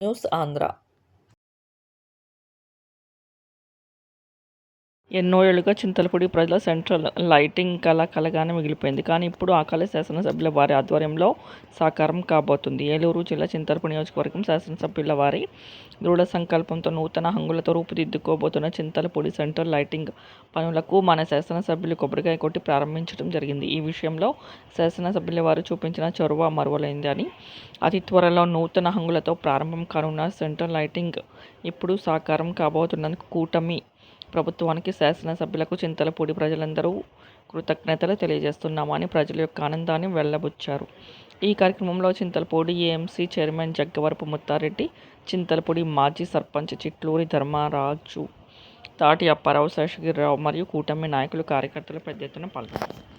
News Andhra. ఎన్నో ఏళ్లుగా చింతలపూడి ప్రజల సెంట్రల్ లైటింగ్ కళ కలగానే మిగిలిపోయింది. కానీ ఇప్పుడు ఆ కళ శాసనసభ్యుల వారి ఆధ్వర్యంలో సాకారం కాబోతుంది. ఏలూరు జిల్లా చింతలపూడి నియోజకవర్గం శాసనసభ్యుల వారి దృఢ సంకల్పంతో నూతన హంగులతో రూపుదిద్దుకోబోతున్న చింతలపూడి సెంట్రల్ లైటింగ్ పనులకు మన శాసనసభ్యులు కొబ్బరికాయ కొట్టి ప్రారంభించడం జరిగింది. ఈ విషయంలో శాసనసభ్యుల వారు చూపించిన చొరవ మరువలేనిది అని, అతి త్వరలో నూతన హంగులతో ప్రారంభం కానున్న సెంట్రల్ లైటింగ్ ఇప్పుడు సాకారం కాబోతున్నందుకు కూటమి ప్రభుత్వానికి, శాసనసభ్యులకు చింతలపూడి ప్రజలందరూ కృతజ్ఞతలు తెలియజేస్తున్నామని ప్రజల యొక్క ఆనందాన్ని వెళ్లబుచ్చారు. ఈ కార్యక్రమంలో చింతలపూడి ఏఎంసీ చైర్మన్ జగ్గవరపు ముత్తారెడ్డి, చింతలపూడి మాజీ సర్పంచ్ చిట్లూరి ధర్మరాజు, తాటి అప్పారావు, శేషగిరిరావు మరియు కూటమి నాయకులు, కార్యకర్తలు పెద్ద ఎత్తున పాల్గొన్నారు.